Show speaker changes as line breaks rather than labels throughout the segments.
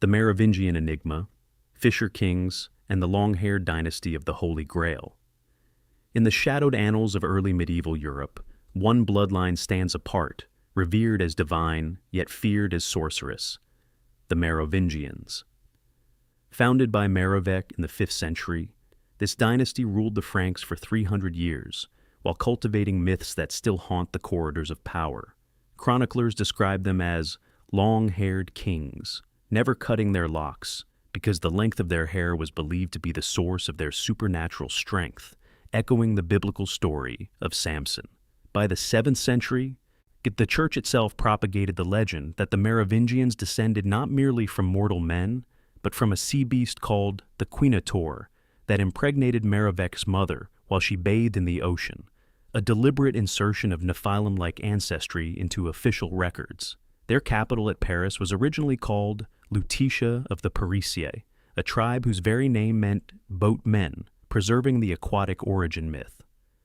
the Merovingian enigma, Fisher kings, and the long-haired dynasty of the Holy Grail. In the shadowed annals of early medieval Europe, one bloodline stands apart, revered as divine, yet feared as sorceress: the Merovingians. Founded by Merovech in the 5th century, this dynasty ruled the Franks for 300 years, while cultivating myths that still haunt the corridors of power. Chroniclers describe them as long-haired kings, never cutting their locks, because the length of their hair was believed to be the source of their supernatural strength, echoing the biblical story of Samson. By the 7th century, the church itself propagated the legend that the Merovingians descended not merely from mortal men, but from a sea beast called the Quinator that impregnated Merovech's mother while she bathed in the ocean, a deliberate insertion of Nephilim-like ancestry into official records. Their capital at Paris was originally called Lutetia of the Parisiae, a tribe whose very name meant boatmen, preserving the aquatic origin myth.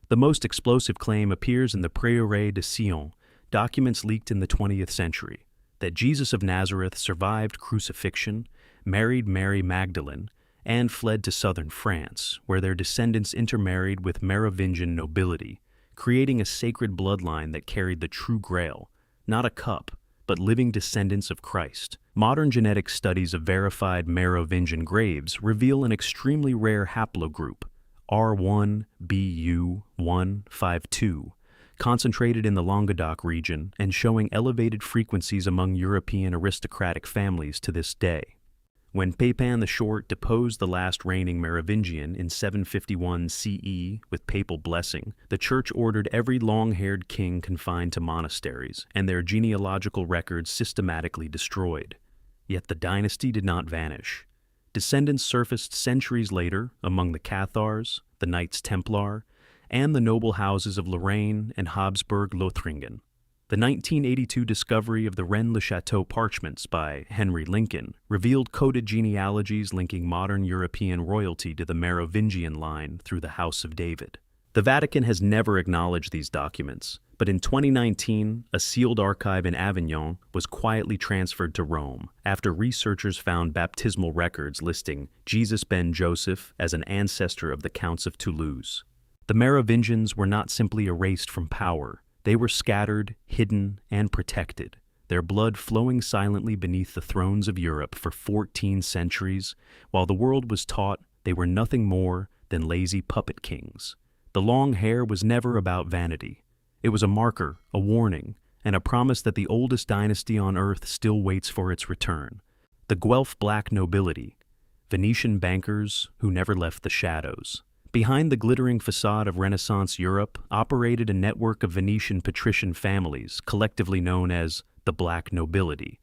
The most explosive claim appears in the Prieuré de Sion, documents leaked in the 20th century, that Jesus of Nazareth survived crucifixion, married Mary Magdalene, and fled to southern France, where their descendants intermarried with Merovingian nobility, creating a sacred bloodline that carried the true grail, not a cup, but living descendants of Christ. Modern genetic studies of verified Merovingian graves reveal an extremely rare haplogroup, R1bu152, concentrated in the Languedoc region and showing elevated frequencies among European aristocratic families to this day. When Pepin the Short deposed the last reigning Merovingian in 751 CE with papal blessing, the church ordered every long-haired king confined to monasteries and their genealogical records systematically destroyed. Yet the dynasty did not vanish. Descendants surfaced centuries later among the Cathars, the Knights Templar, and the noble houses of Lorraine and Habsburg-Lothringen. The 1982 discovery of the Rennes-le-Château parchments by Henry Lincoln revealed coded genealogies linking modern European royalty to the Merovingian line through the House of David. The Vatican has never acknowledged these documents, but in 2019, a sealed archive in Avignon was quietly transferred to Rome after researchers found baptismal records listing Jesus ben Joseph as an ancestor of the Counts of Toulouse. The Merovingians were not simply erased from power. They were scattered, hidden, and protected, their blood flowing silently beneath the thrones of Europe for 14 centuries, while the world was taught they were nothing more than lazy puppet kings. The long hair was never about vanity. It was a marker, a warning, and a promise that the oldest dynasty on earth still waits for its return. The Guelph Black Nobility, Venetian bankers who never left the shadows. Behind the glittering facade of Renaissance Europe operated a network of Venetian patrician families, collectively known as the Black Nobility,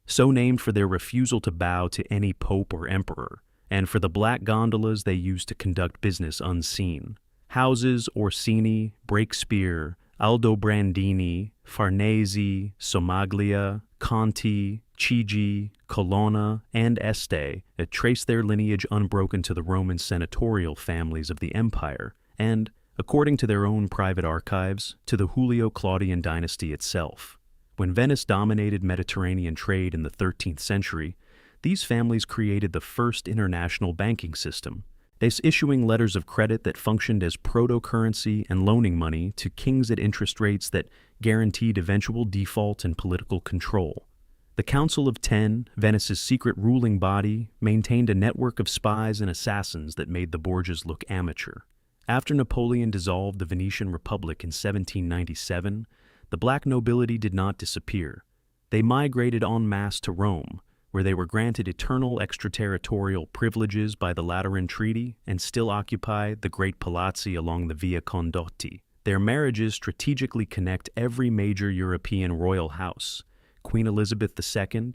so named for their refusal to bow to any pope or emperor, and for the black gondolas they used to conduct business unseen. Houses Orsini, Breakspear, Aldobrandini, Farnese, Somaglia, Conti, Chigi, Colonna, and Este trace their lineage unbroken to the Roman senatorial families of the empire, and, according to their own private archives, to the Julio-Claudian dynasty itself. When Venice dominated Mediterranean trade in the 13th century, these families created the first international banking system, issuing letters of credit that functioned as proto-currency and loaning money to kings at interest rates that guaranteed eventual default and political control. The Council of Ten, Venice's secret ruling body, maintained a network of spies and assassins that made the Borgias look amateur. After Napoleon dissolved the Venetian Republic in 1797, the Black Nobility did not disappear. They migrated en masse to Rome, where they were granted eternal extraterritorial privileges by the Lateran Treaty and still occupy the great palazzi along the Via Condotti. Their marriages strategically connect every major European royal house: Queen Elizabeth II,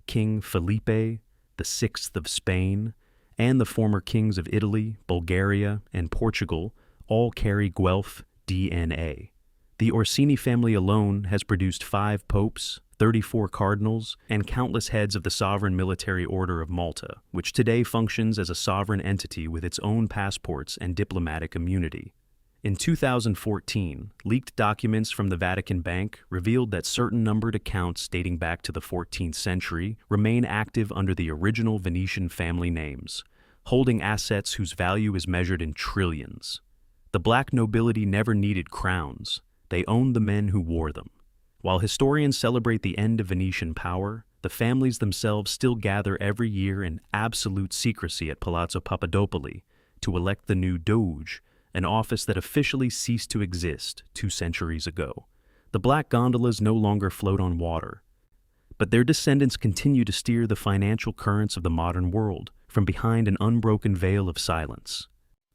King Felipe VI of Spain, and the former kings of Italy, Bulgaria, and Portugal all carry Guelph DNA. The Orsini family alone has produced 5 popes, 34 cardinals, and countless heads of the Sovereign Military Order of Malta, which today functions as a sovereign entity with its own passports and diplomatic immunity. In 2014, leaked documents from the Vatican Bank revealed that certain numbered accounts dating back to the 14th century remain active under the original Venetian family names, holding assets whose value is measured in trillions. The black nobility never needed crowns. They owned the men who wore them. While historians celebrate the end of Venetian power, the families themselves still gather every year in absolute secrecy at Palazzo Papadopoli to elect the new Doge, an office that officially ceased to exist 2 centuries ago. The black gondolas no longer float on water, but their descendants continue to steer the financial currents of the modern world from behind an unbroken veil of silence.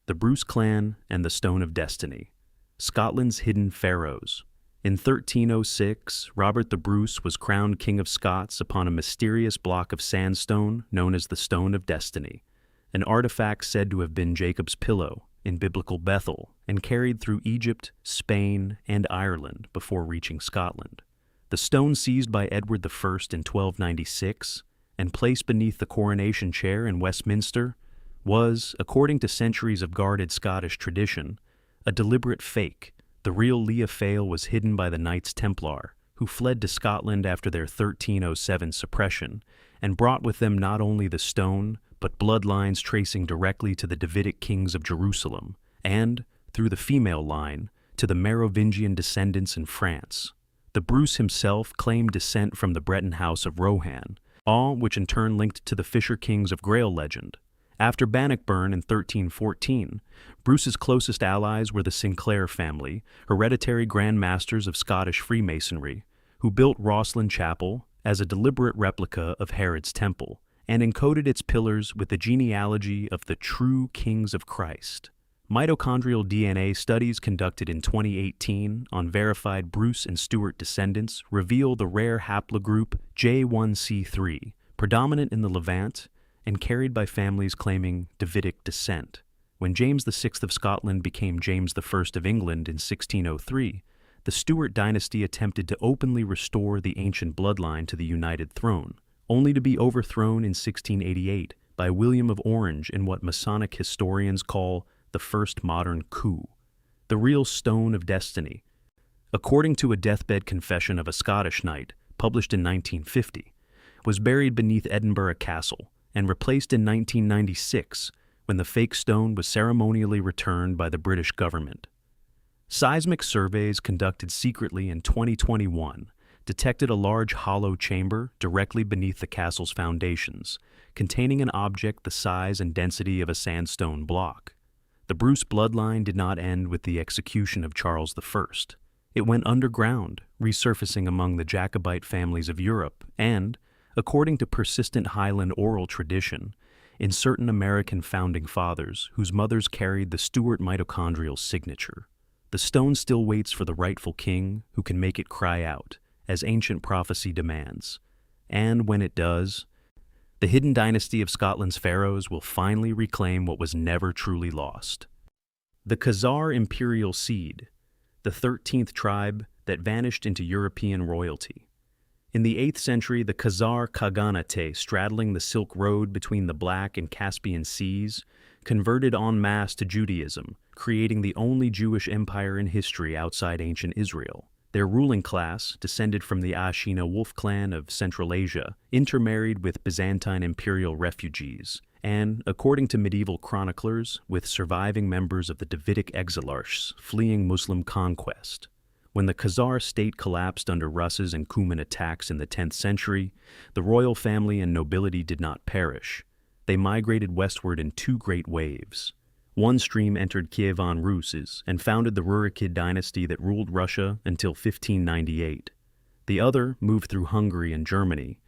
The Bruce clan and the Stone of Destiny, Scotland's hidden pharaohs. In 1306, Robert the Bruce was crowned King of Scots upon a mysterious block of sandstone known as the Stone of Destiny, an artifact said to have been Jacob's pillow in biblical Bethel and carried through Egypt, Spain, and Ireland before reaching Scotland. The stone seized by Edward I in 1296 and placed beneath the coronation chair in Westminster was, according to centuries of guarded Scottish tradition, a deliberate fake. The real Leah Fale was hidden by the Knights Templar, who fled to Scotland after their 1307 suppression and brought with them not only the stone, but bloodlines tracing directly to the Davidic kings of Jerusalem and, through the female line, to the Merovingian descendants in France. The Bruce himself claimed descent from the Breton house of Rohan, all which in turn linked to the Fisher Kings of Grail legend. After Bannockburn in 1314, Bruce's closest allies were the Sinclair family, hereditary Grand Masters of Scottish Freemasonry, who built Rosslyn Chapel as a deliberate replica of Herod's Temple, and encoded its pillars with the genealogy of the true kings of Christ. Mitochondrial DNA studies conducted in 2018 on verified Bruce and Stuart descendants reveal the rare haplogroup J1C3, predominant in the Levant and carried by families claiming Davidic descent. When James VI of Scotland became James I of England in 1603, the Stuart dynasty attempted to openly restore the ancient bloodline to the united throne, only to be overthrown in 1688 by William of Orange in what Masonic historians call the first modern coup, the real Stone of Destiny. According to a deathbed confession of a Scottish knight, published in 1950, was buried beneath Edinburgh Castle and replaced in 1996 when the fake stone was ceremonially returned by the British government. Seismic surveys conducted secretly in 2021 detected a large hollow chamber directly beneath the castle's foundations, containing an object the size and density of a sandstone block. The Bruce bloodline did not end with the execution of Charles I. It went underground, resurfacing among the Jacobite families of Europe and, according to persistent Highland oral tradition, in certain American founding fathers whose mothers carried the Stuart mitochondrial signature. The stone still waits for the rightful king who can make it cry out, as ancient prophecy demands. And when it does, the hidden dynasty of Scotland's pharaohs will finally reclaim what was never truly lost. The Khazar imperial seed, the 13th tribe that vanished into European royalty. In the 8th century, the Khazar Khaganate, straddling the Silk Road between the Black and Caspian Seas, converted en masse to Judaism, creating the only Jewish empire in history outside ancient Israel. Their ruling class, descended from the Ashina wolf clan of Central Asia, intermarried with Byzantine imperial refugees, and, according to medieval chroniclers, with surviving members of the Davidic exilarchs fleeing Muslim conquest. When the Khazar state collapsed under Russ's and Cuman attacks in the 10th century, the royal family and nobility did not perish. They migrated westward in 2 great waves. One stream entered Kievan Rus' and founded the Rurikid dynasty that ruled Russia until 1598. The other moved through Hungary and Germany,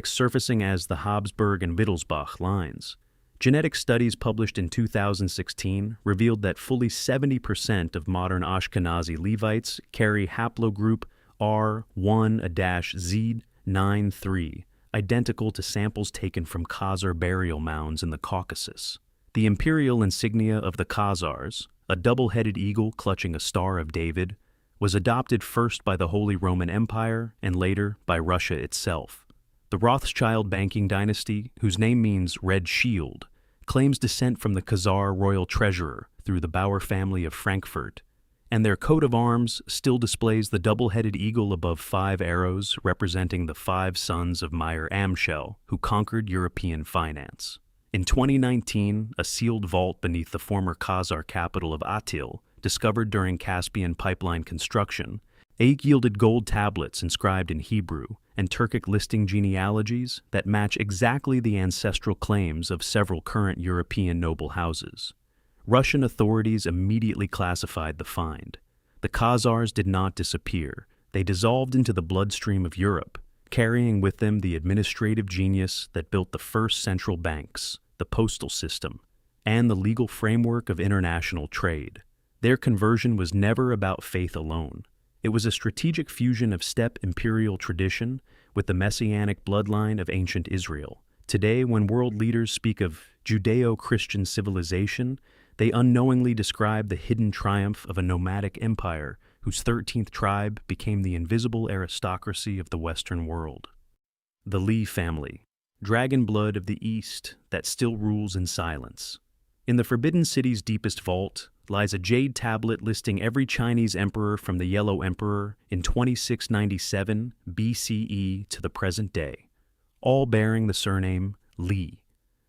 surfacing as the Habsburg and Wittelsbach lines. Genetic studies published in 2016 revealed that fully 70% of modern Ashkenazi Levites carry haplogroup R1-Z93, identical to samples taken from Khazar burial mounds in the Caucasus. The imperial insignia of the Khazars, a double-headed eagle clutching a Star of David, was adopted first by the Holy Roman Empire and later by Russia itself. The Rothschild banking dynasty, whose name means Red Shield, claims descent from the Khazar royal treasurer through the Bauer family of Frankfurt, and their coat of arms still displays the double-headed eagle above 5 arrows representing the 5 sons of Meyer Amschel, who conquered European finance. In 2019, a sealed vault beneath the former Khazar capital of Atil, discovered during Caspian pipeline construction, yielded gold tablets inscribed in Hebrew and Turkic listing genealogies that match exactly the ancestral claims of several current European noble houses. Russian authorities immediately classified the find. The Khazars did not disappear. They dissolved into the bloodstream of Europe, carrying with them the administrative genius that built the first central banks, the postal system, and the legal framework of international trade. Their conversion was never about faith alone. It was a strategic fusion of steppe imperial tradition with the messianic bloodline of ancient Israel. Today, when world leaders speak of Judeo-Christian civilization, they unknowingly describe the hidden triumph of a nomadic empire whose 13th tribe became the invisible aristocracy of the Western world. The Li family, dragon blood of the East that still rules in silence. In the Forbidden City's deepest vault lies a jade tablet listing every Chinese emperor from the Yellow Emperor in 2697 BCE to the present day, all bearing the surname Li,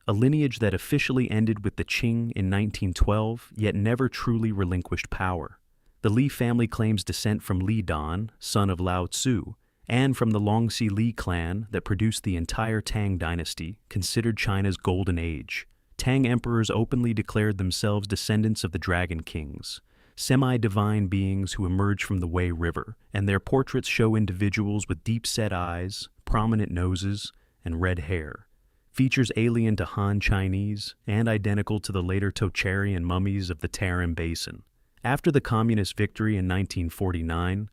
a lineage that officially ended with the Qing in 1912 yet never truly relinquished power. The Li family claims descent from Li Dan, son of Lao Tzu, and from the Longxi Li clan that produced the entire Tang dynasty, considered China's golden age. Tang emperors openly declared themselves descendants of the Dragon Kings, semi-divine beings who emerged from the Wei River, and their portraits show individuals with deep-set eyes, prominent noses, and red hair. Features alien to Han Chinese and identical to the later Tocharian mummies of the Tarim Basin. After the communist victory in 1949,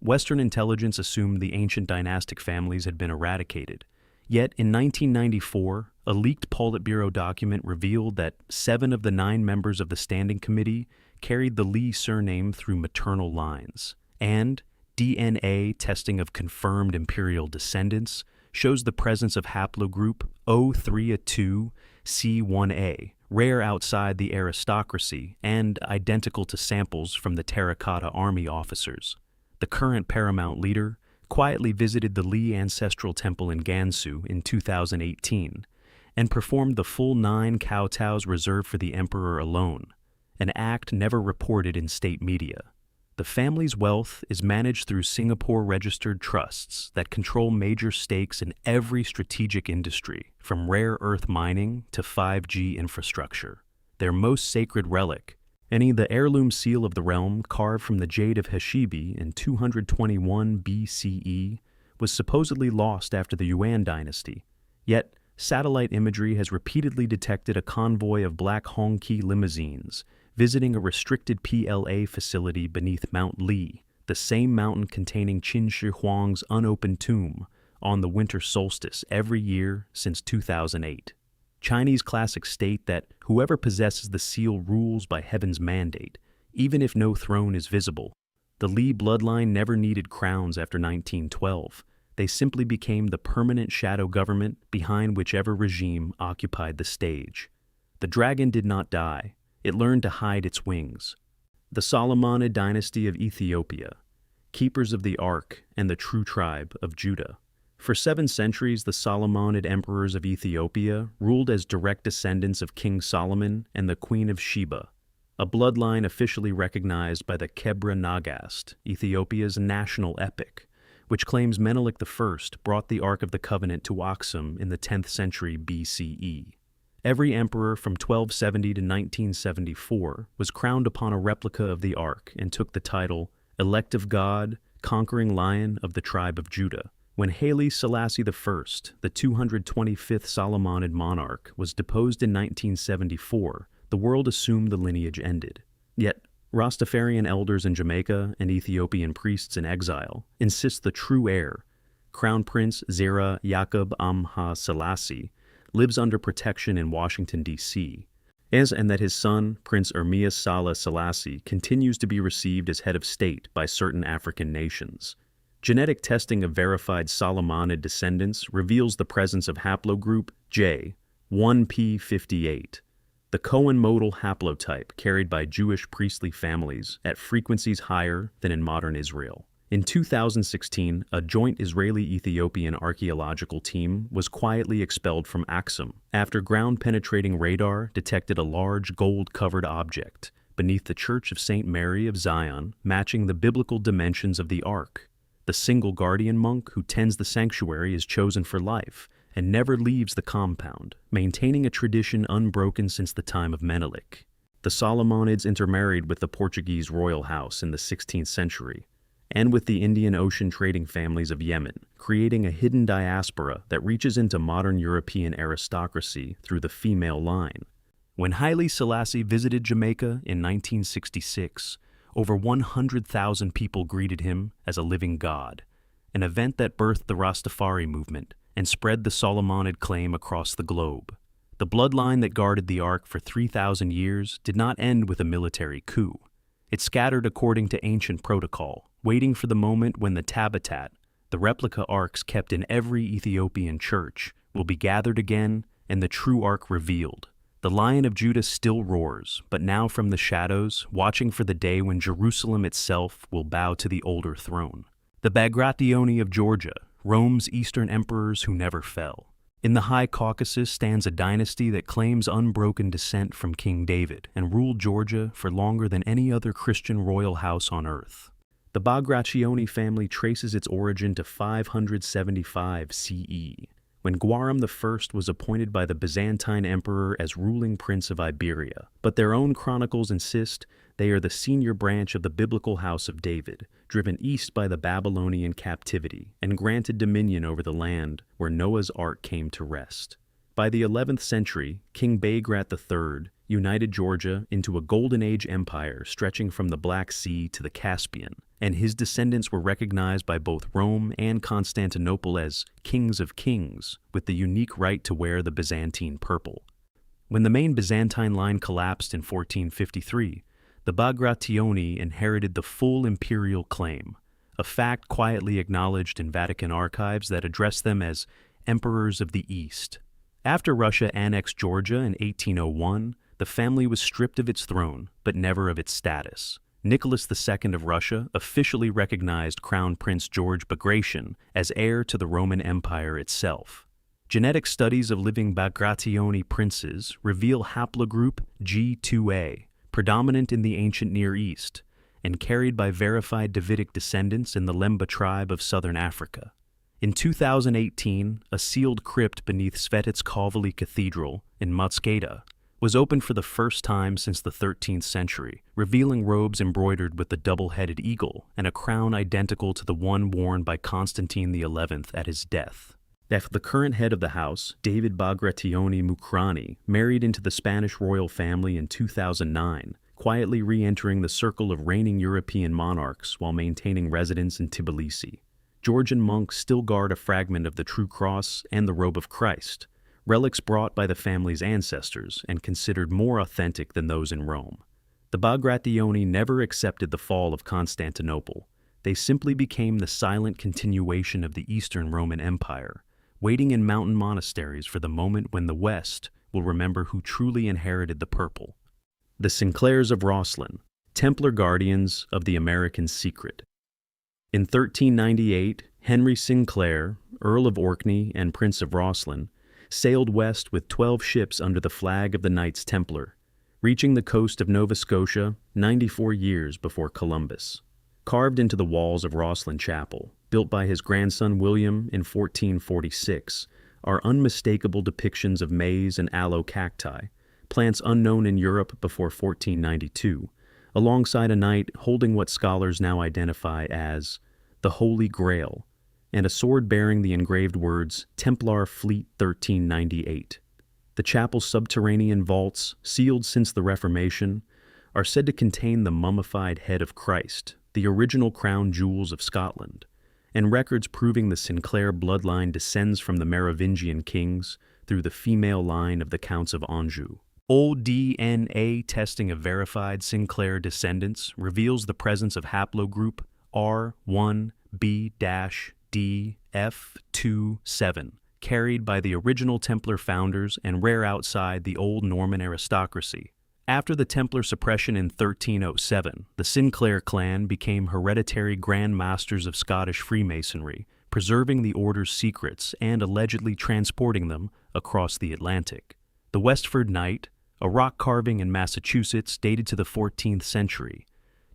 Western intelligence assumed the ancient dynastic families had been eradicated. Yet in 1994, a leaked Politburo document revealed that 7 of the 9 members of the Standing Committee carried the Li surname through maternal lines, and DNA testing of confirmed imperial descendants shows the presence of haplogroup O3A2C1A, rare outside the aristocracy and identical to samples from the terracotta army officers. The current paramount leader quietly visited the Li ancestral temple in Gansu in 2018 and performed the full 9 kowtows reserved for the emperor alone, an act never reported in state media. The family's wealth is managed through Singapore-registered trusts that control major stakes in every strategic industry, from rare earth mining to 5G infrastructure. Their most sacred relic, the heirloom seal of the realm carved from the jade of Heshibi in 221 BCE, was supposedly lost after the Yuan dynasty. Yet, satellite imagery has repeatedly detected a convoy of black Hongqi limousines visiting a restricted PLA facility beneath Mount Li, the same mountain containing Qin Shi Huang's unopened tomb, on the winter solstice every year since 2008. Chinese classics state that whoever possesses the seal rules by heaven's mandate, even if no throne is visible. The Li bloodline never needed crowns after 1912. They simply became the permanent shadow government behind whichever regime occupied the stage. The dragon did not die. It learned to hide its wings. The Solomonid dynasty of Ethiopia, keepers of the Ark and the true tribe of Judah. For 7 centuries, the Solomonid emperors of Ethiopia ruled as direct descendants of King Solomon and the Queen of Sheba, a bloodline officially recognized by the Kebra Nagast, Ethiopia's national epic, which claims Menelik I brought the Ark of the Covenant to Aksum in the 10th century BCE. Every emperor from 1270 to 1974 was crowned upon a replica of the Ark and took the title Elect of God, Conquering Lion of the Tribe of Judah. When Haile Selassie I, the 225th Solomonid monarch, was deposed in 1974, the world assumed the lineage ended. Yet, Rastafarian elders in Jamaica and Ethiopian priests in exile insist the true heir, Crown Prince Zera Yaqub Amha Selassie, lives under protection in Washington, D.C., and that his son, Prince Ermias Sala Selassie, continues to be received as head of state by certain African nations. Genetic testing of verified Solomonid descendants reveals the presence of haplogroup J, 1p58, the Cohen modal haplotype carried by Jewish priestly families at frequencies higher than in modern Israel. In 2016, a joint Israeli-Ethiopian archaeological team was quietly expelled from Aksum after ground-penetrating radar detected a large gold-covered object beneath the Church of St. Mary of Zion, matching the biblical dimensions of the Ark. The single guardian monk who tends the sanctuary is chosen for life and never leaves the compound, maintaining a tradition unbroken since the time of Menelik. The Solomonids intermarried with the Portuguese royal house in the 16th century, and with the Indian Ocean trading families of Yemen, creating a hidden diaspora that reaches into modern European aristocracy through the female line. When Haile Selassie visited Jamaica in 1966, over 100,000 people greeted him as a living god, an event that birthed the Rastafari movement and spread the Solomonid claim across the globe. The bloodline that guarded the Ark for 3,000 years did not end with a military coup. It scattered according to ancient protocol, waiting for the moment when the tabbatat, the replica arks kept in every Ethiopian church, will be gathered again and the true Ark revealed. The Lion of Judah still roars, but now from the shadows, watching for the day when Jerusalem itself will bow to the older throne. The Bagrationi of Georgia, Rome's eastern emperors who never fell. In the High Caucasus stands a dynasty that claims unbroken descent from King David and ruled Georgia for longer than any other Christian royal house on earth. The Bagrationi family traces its origin to 575 CE, when Guaram I was appointed by the Byzantine emperor as ruling prince of Iberia. But their own chronicles insist they are the senior branch of the biblical house of David, driven east by the Babylonian captivity and granted dominion over the land where Noah's Ark came to rest. By the 11th century, King Bagrat III united Georgia into a Golden Age empire stretching from the Black Sea to the Caspian, and his descendants were recognized by both Rome and Constantinople as kings of kings, with the unique right to wear the Byzantine purple. When the main Byzantine line collapsed in 1453, the Bagrationi inherited the full imperial claim, a fact quietly acknowledged in Vatican archives that address them as emperors of the East. After Russia annexed Georgia in 1801, the family was stripped of its throne, but never of its status. Nicholas II of Russia officially recognized Crown Prince George Bagration as heir to the Roman Empire itself. Genetic studies of living Bagrationi princes reveal haplogroup G2A, predominant in the ancient Near East, and carried by verified Davidic descendants in the Lemba tribe of southern Africa. In 2018, a sealed crypt beneath Svetitz-Kovali Cathedral in Matskeita was opened for the first time since the 13th century, revealing robes embroidered with the double-headed eagle and a crown identical to the one worn by Constantine XI at his death. The current head of the house, David Bagrationi Mukrani, married into the Spanish royal family in 2009, quietly re-entering the circle of reigning European monarchs while maintaining residence in Tbilisi. Georgian monks still guard a fragment of the True Cross and the Robe of Christ, relics brought by the family's ancestors and considered more authentic than those in Rome. The Bagrationi never accepted the fall of Constantinople. They simply became the silent continuation of the Eastern Roman Empire, waiting in mountain monasteries for the moment when the West will remember who truly inherited the purple. The Sinclairs of Rosslyn, Templar guardians of the American secret. In 1398, Henry Sinclair, Earl of Orkney and Prince of Rosslyn, sailed west with 12 ships under the flag of the Knights Templar, reaching the coast of Nova Scotia 94 years before Columbus. Carved into the walls of Rosslyn Chapel, built by his grandson William in 1446, are unmistakable depictions of maize and aloe cacti, plants unknown in Europe before 1492, alongside a knight holding what scholars now identify as the Holy Grail, and a sword bearing the engraved words Templar Fleet 1398. The chapel's subterranean vaults, sealed since the Reformation, are said to contain the mummified head of Christ, the original crown jewels of Scotland, and records proving the Sinclair bloodline descends from the Merovingian kings through the female line of the Counts of Anjou. Old DNA testing of verified Sinclair descendants reveals the presence of haplogroup R1B-DF27, carried by the original Templar founders and rare outside the old Norman aristocracy. After the Templar suppression in 1307, the Sinclair clan became hereditary Grand Masters of Scottish Freemasonry, preserving the order's secrets and allegedly transporting them across the Atlantic. The Westford Knight, a rock carving in Massachusetts dated to the 14th century,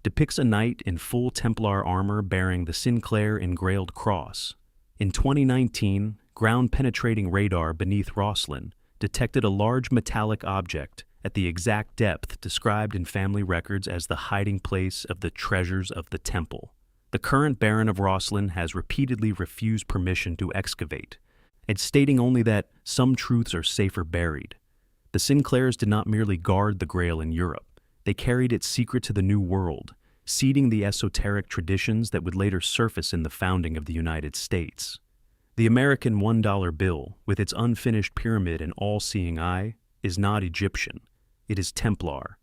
depicts a knight in full Templar armor bearing the Sinclair engrailed cross. In 2019, ground-penetrating radar beneath Rosslyn detected a large metallic object at the exact depth described in family records as the hiding place of the treasures of the temple. The current Baron of Rosslyn has repeatedly refused permission to excavate, and stating only that some truths are safer buried. The Sinclairs did not merely guard the Grail in Europe, they carried its secret to the New World, seeding the esoteric traditions that would later surface in the founding of the United States. The American $1 bill, with its unfinished pyramid and all-seeing eye, is not Egyptian, it is Templar,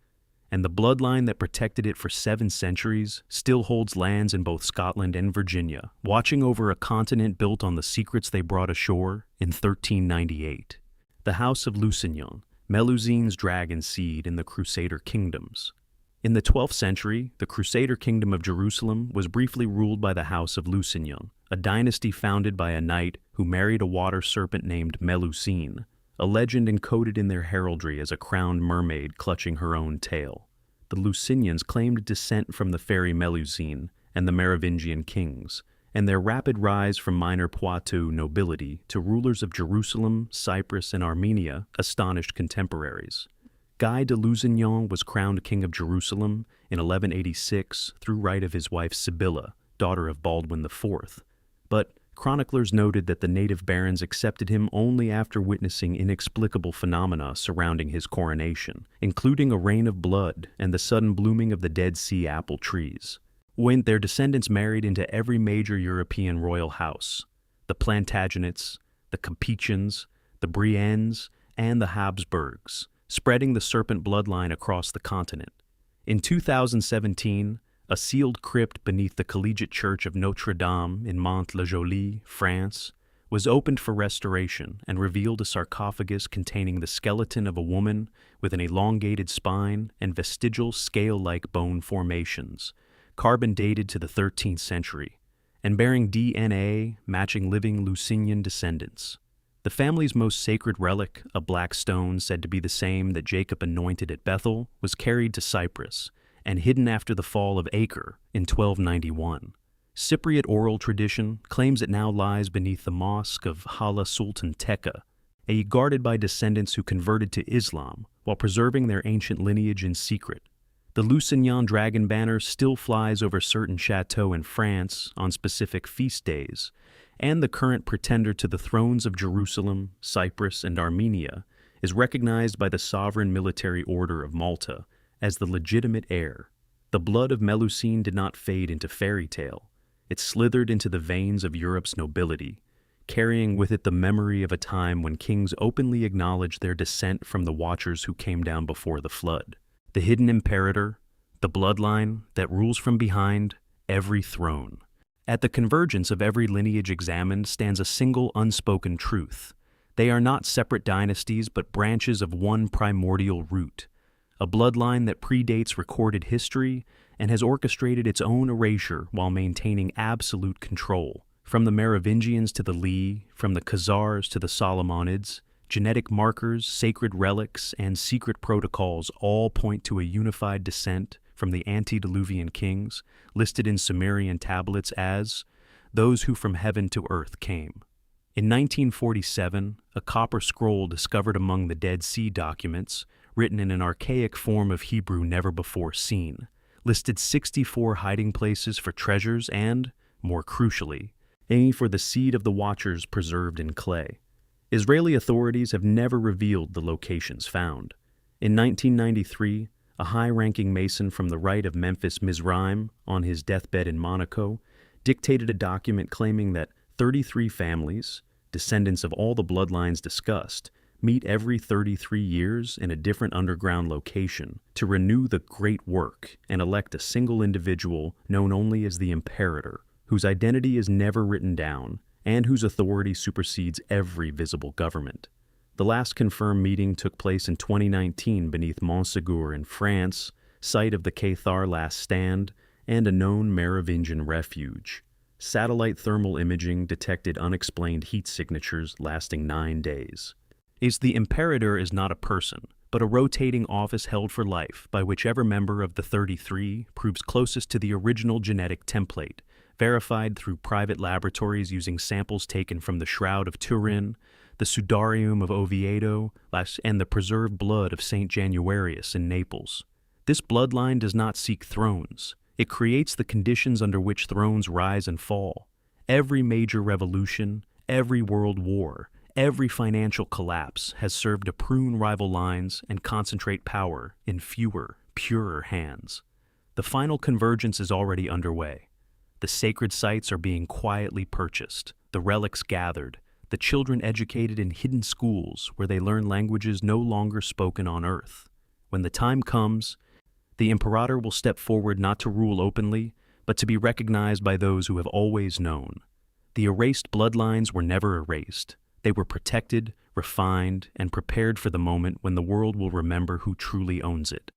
and the bloodline that protected it for 7 centuries still holds lands in both Scotland and Virginia, watching over a continent built on the secrets they brought ashore in 1398. The House of Lusignan, Melusine's dragon seed in the Crusader kingdoms. In the 12th century, the Crusader kingdom of Jerusalem was briefly ruled by the House of Lusignan, a dynasty founded by a knight who married a water serpent named Melusine, a legend encoded in their heraldry as a crowned mermaid clutching her own tail. The Lusignans claimed descent from the fairy Melusine and the Merovingian kings, and their rapid rise from minor Poitou nobility to rulers of Jerusalem, Cyprus, and Armenia astonished contemporaries. Guy de Lusignan was crowned king of Jerusalem in 1186 through right of his wife Sibylla, daughter of Baldwin IV, but chroniclers noted that the native barons accepted him only after witnessing inexplicable phenomena surrounding his coronation, including a rain of blood and the sudden blooming of the Dead Sea apple trees. When their descendants married into every major European royal house, the Plantagenets, the Capetians, the Briennes, and the Habsburgs, spreading the serpent bloodline across the continent. In 2017, a sealed crypt beneath the Collegiate Church of Notre Dame in Mantes-la-Jolie, France, was opened for restoration and revealed a sarcophagus containing the skeleton of a woman with an elongated spine and vestigial scale-like bone formations, carbon dated to the 13th century, and bearing DNA matching living Lusignan descendants. The family's most sacred relic, a black stone said to be the same that Jacob anointed at Bethel, was carried to Cyprus and hidden after the fall of Acre in 1291. Cypriot oral tradition claims it now lies beneath the mosque of Hala Sultan Tekka, guarded by descendants who converted to Islam while preserving their ancient lineage in secret. The Lusignan dragon banner still flies over certain chateaux in France on specific feast days, and the current pretender to the thrones of Jerusalem, Cyprus, and Armenia is recognized by the Sovereign Military Order of Malta as the legitimate heir. The blood of Melusine did not fade into fairy tale. It slithered into the veins of Europe's nobility, carrying with it the memory of a time when kings openly acknowledged their descent from the Watchers who came down before the flood. The hidden imperator, the bloodline that rules from behind every throne. At the convergence of every lineage examined stands a single unspoken truth. They are not separate dynasties, but branches of one primordial root, a bloodline that predates recorded history and has orchestrated its own erasure while maintaining absolute control. From the Merovingians to the Lee, from the Khazars to the Solomonids, genetic markers, sacred relics, and secret protocols all point to a unified descent from the antediluvian kings, listed in Sumerian tablets as those who from heaven to earth came. In 1947, a copper scroll discovered among the Dead Sea documents, written in an archaic form of Hebrew never before seen, listed 64 hiding places for treasures and, more crucially, any for the seed of the Watchers preserved in clay. Israeli authorities have never revealed the locations found. In 1993, a high-ranking Mason from the Rite of Memphis Mizraim, on his deathbed in Monaco, dictated a document claiming that 33 families, descendants of all the bloodlines discussed, meet every 33 years in a different underground location to renew the great work and elect a single individual known only as the Imperator, whose identity is never written down and whose authority supersedes every visible government. The last confirmed meeting took place in 2019 beneath Montségur in France, site of the Cathar Last Stand, and a known Merovingian refuge. Satellite thermal imaging detected unexplained heat signatures lasting 9 days. The Imperator is not a person, but a rotating office held for life by whichever member of the 33 proves closest to the original genetic template, verified through private laboratories using samples taken from the Shroud of Turin, the Sudarium of Oviedo, and the preserved blood of Saint Januarius in Naples. This bloodline does not seek thrones. It creates the conditions under which thrones rise and fall. Every major revolution, every world war, every financial collapse has served to prune rival lines and concentrate power in fewer, purer hands. The final convergence is already underway. The sacred sites are being quietly purchased, the relics gathered, the children educated in hidden schools where they learn languages no longer spoken on earth. When the time comes, the Imperator will step forward not to rule openly, but to be recognized by those who have always known. The erased bloodlines were never erased. They were protected, refined, and prepared for the moment when the world will remember who truly owns it.